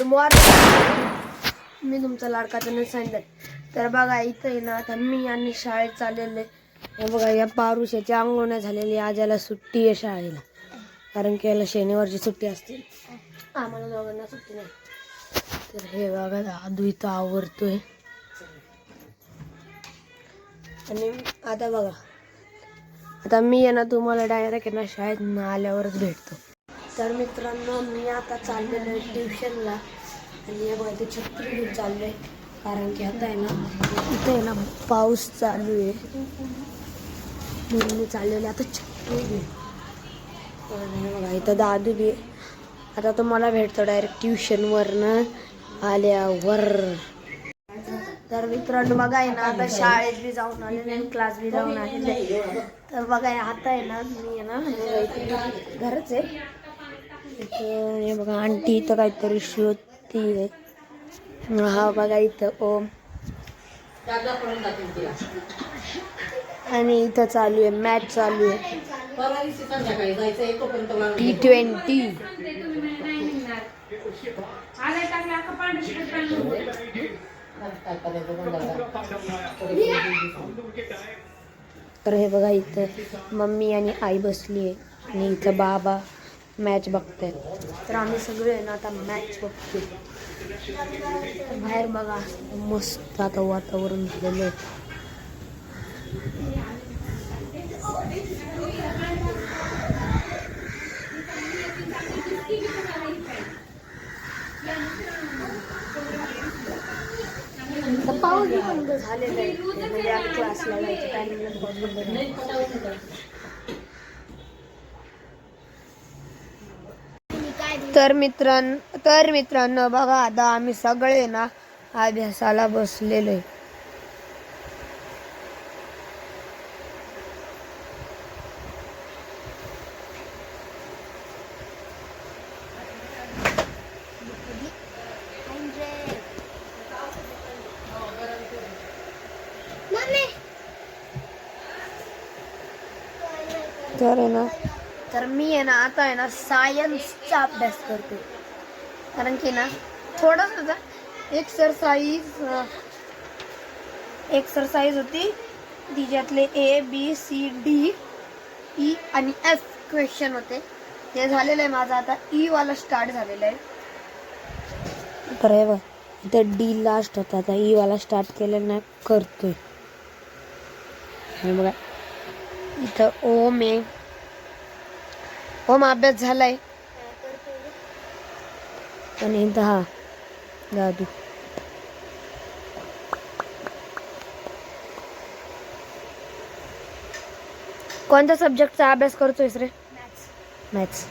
Good morning. मी तुमचा लाडका त्यांना सांगितलं. तर बघा इथं आहे ना, आता मी आणि शाळेत चाललेले. हे बघा या पारुशाची अंघोळ झालेली. आज याला सुट्टी आहे शाळेला, कारण की याला शनिवारची सुट्टी असते. आम्हाला दोघांना सुट्टी नाही. तर हे बघा दादू इथं आवरतोय. आणि आता बघा, आता मी आहे ना तुम्हाला डायरेक्ट आहे ना शाळेत आल्यावरच भेटतो. तर मित्रांनो, मी आता चाललेलो आहे ट्युशनला. आणि हे बघा ते छत्री घेऊन चाललो आहे, कारण की आता आहे ना इथे आहे ना पाऊस चालू आहे, म्हणून मी चाललेले आता छत्री घेऊन. बघा इथं दादू बी. आता तुम्हाला भेटतो डायरेक्ट ट्युशनवरनं आल्यावर. तर मित्रांनो बघा आहे ना, आता शाळेत बी जाऊन आलेले आणि क्लास बी जाऊन आलेले. तर बघा आता आहे ना मी आहे ना घरच आहे. हे बघा आंटी इथं काहीतरी शोधती आहे. हा बघा इथं ओम. आणि इथं चालू आहे मॅच चालू आहे T20. तर हे बघा इथं मम्मी आणि आई बसली आहे आणि इथं बाबा मॅच बघतायत. तर आम्ही सगळे ना आता मॅच बघतोय. बाहेर बघा मस्त आता वातावरण झालेलं आहे. पाऊस बंद झालेला आहे, म्हणजे आम्ही क्लासला जायच्या टायमिंगला पाऊस बंद झाला. तर मित्रांनो बघा आता आम्ही सगळे ना अभ्यासाला बसलेलो आहे. तर आहे ना, तर मी आहे ना आता आहे ना सायन्सचा अभ्यास करते, कारण की ना थोडंसं एक्सरसाइज होती तिच्यातले ABCDE आणि F क्वेश्चन होते. ते झालेलं आहे माझं. आता E वाला स्टार्ट झालेलं आहे. तर हे बघ इथं D लास्ट होता, आता E वाला स्टार्ट केलेलं नाही करतोय. हे बघा इथं ओम आहे. ओम अभ्यास झालाय. आणि इथं हा दादू. कोणत्या सब्जेक्टचा अभ्यास करतोयस रे? मॅथ्स.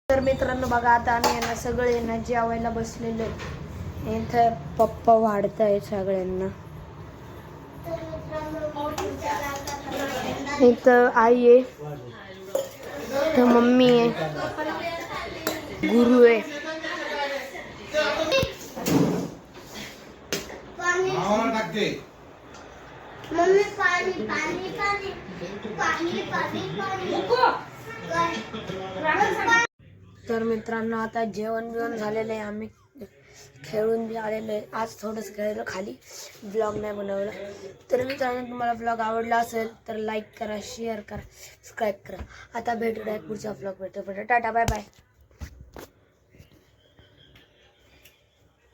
तर मित्रांनो बघा आता आम्ही यांना सगळे यांना जेवायला बसलेलो आहे. इथं पप्पा वाढताय सगळ्यांना. इथं आई आहे, इथं मम्मी आहे, गुरु आहे. तर मित्रांनो आता जेवण बिवण झालेलं आहे. आम्ही खेळून बी आलेलो आहे. आज थोडंसं खेळलो, खाली ब्लॉग नाही बनवलं. तर मित्रांनो तुम्हाला ब्लॉग आवडला असेल तर लाईक करा, शेअर करा, सबस्क्राईब करा. आता भेटूया पुढच्या ब्लॉग भेटतो. Tata bye bye.